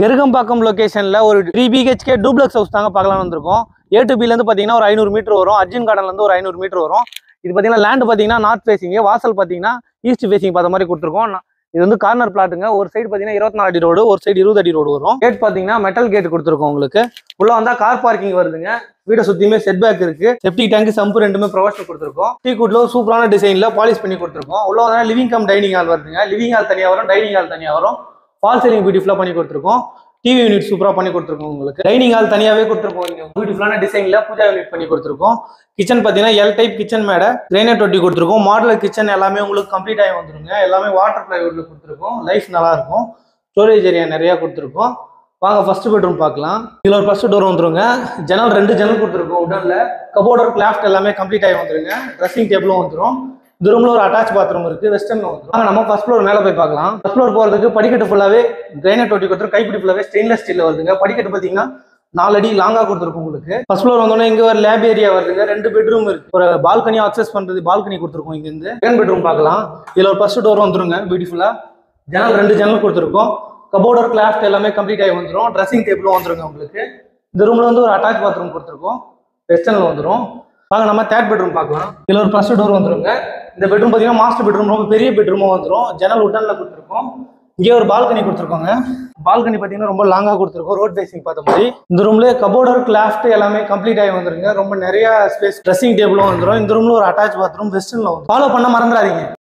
கெருகம்பாக்கம் லொகேஷன்ல ஒரு 3 BHK duplex house தாங்க பார்க்கலாம் வந்திருக்கோம். A to B ல இருந்து பாத்தீங்கன்னா ஒரு 500 மீட்டர் வரும். அர்ஜுன் கார்டன்ல இருந்து ஒரு 500 மீட்டர் வரும். இது பாத்தீங்கன்னா லேண்ட் பாத்தீங்கன்னா நார்த் ஃபேசிங், வாசல் பாத்தீங்கன்னா ஈஸ்ட் ஃபேசிங் பார்த்த மாதிரி கொடுத்துருக்கோம். இது வந்து கார்னர் பிளாட்டுங்க. ஒரு சைடு பாத்தீங்கன்னா 24 அடி ரோடு, ஒரு சைடு 20 அடி ரோடு வரும். கேட் பாத்தீங்கன்னா மெட்டல் கேட் கொடுத்துருக்கோம். உங்களுக்கு உள்ள வந்தா கார் பார்க்கிங் வருதுங்க. வீட சுத்தியுமே செட் பேக் இருக்கு. செப்டிக் டேங்க், சம்பு ரெண்டுமே ப்ரொவைட் கொடுத்துருக்கோம். டீ குட்ல சூப்பரான டிசைன்ல பாலிஷ் பண்ணி கொடுத்துருக்கோம். உள்ள வந்தா லிவிங் கம் டைனிங் ஹால் வருதுங்க. லிவிங் ஹால் தனியா வரும், டைனிங் ஹால் தனியா வரும். ஃபால் சீலிங் பியூட்டிஃபுல்லா பண்ணி கொடுத்துருக்கோம். டிவி யூனிட் சூப்பரா பண்ணி கொடுத்துருக்கோம். உங்களுக்கு டைனிங் ஹால் தனியாவே கொடுத்துருக்கோம். பியூட்டிஃபுல்லான டிசைன்ல பூஜா யூனிட் பண்ணி கொடுத்துருக்கோம். கிச்சன் பாத்தீங்கன்னா எல் டைப் கிச்சன் மேட கிரைனட் ஒட்டி கொடுத்துருக்கோம். மாடலர் கிச்சன் எல்லாமே உங்களுக்கு கம்ப்ளீட் ஆகி வந்துருங்க. எல்லாமே வாட்டர் பிளைவுட்ல கொடுத்துருக்கோம். லைஃப் நல்லா இருக்கும். ஸ்டோரேஜ் ஏரியா நிறைய கொடுத்துருக்கோம். வாங்க ஃபர்ஸ்ட் பெட்ரூம் பார்க்கலாம். இதுல ஒரு ஃபர்ஸ்ட் டோர் வந்துருங்க. ஜன்னல் 2 ஜன்னல் கொடுத்துருக்கோம். உடன்ல கபோர்டர் கிளாஃப்ட் எல்லாமே கம்ப்ளீட் ஆகி வந்துருங்க. ட்ரெஸ்ஸிங் டேபிளும் வந்துடும். இந்த ரூம்ல ஒரு அட்டாச் பாத்ரூம் இருக்கு. வெஸ்டர்ன்ல வந்து நம்ம ஃபர்ஸ்ட் ஃப்ளோர் மேல போய் பார்க்கலாம். ஃபர்ஸ்ட் ஃப்ளோர் போறதுக்கு படிக்கட்டு ஃபுல்லாவே கிரைனட் ஒட்டி கொடுத்துரு. கைப்பிடி ஃபுல்லாவே ஸ்டெயின்லெஸ் ஸ்டீல்ல வருதுங்க. படிக்கட்டு பாத்தீங்கன்னா 4 அடி லாங்கா கொடுத்துருக்கும். உங்களுக்கு ஃபர்ஸ்ட் ஃப்ளோர் வந்தோடனே இங்க ஒரு லேப் ஏரியா வருதுங்க. 2 பெட்ரூம் இருக்கு. ஒரு பால்கனியா அக்சஸ் பண்றது பால்கனி கொடுத்துருக்கோம். இங்க இருந்து செகண்ட் பெட்ரூம் பார்க்கலாம். இதுல ஒரு ஃபர்ஸ்ட் டோர் வந்துருங்க. பியூட்டிஃபுல்லா ஜன்னல் 2 ஜன்னல் கொடுத்துருக்கோம். கபோர்டர் கிளாஃப்ட் எல்லாமே கம்ப்ளீட் ஆகி வந்துடும். ட்ரெஸ்ஸிங் டேபிளும் வந்துருங்க. உங்களுக்கு இந்த ரூம்ல வந்து ஒரு அட்டாச் பாத்ரூம் கொடுத்துருக்கோம். வெஸ்டர்ன்ல வந்துடும். வாங்க நம்ம தேர்ட் பெட்ரூம் பார்க்கலாம். இதுல ஒரு ஃபர்ஸ்ட் டோர் வந்துருங்க. இந்த பெட்ரூம் பாத்தீங்கன்னா மாஸ்டர் பெட்ரூம், ரொம்ப பெரிய பெட்ரூமா வந்துடும். ஜன்னல் உட்டன்ல கொடுத்துருக்கோம். இங்கே ஒரு பால்கனி கொடுத்துருக்கோங்க. பால்கனி பாத்தீங்கன்னா ரொம்ப லாங்கா கொடுத்துருக்கோம். ரோட் ஃபேசிங் பார்த்த மாதிரி. இந்த ரூம்ல கபோர்டர் கிளாஃப்ட் எல்லாமே கம்ப்ளீட் ஆகி வந்துருங்க. ரொம்ப நிறைய ஸ்பேஸ். ட்ரெஸ்ஸிங் டேபிளும் வந்துடும். இந்த ரூம்ல ஒரு அட்டாச் பாத்ரூம் வெஸ்டர்ன்ல வந்து ஃபாலோ பண்ண மறந்துடாதீங்க.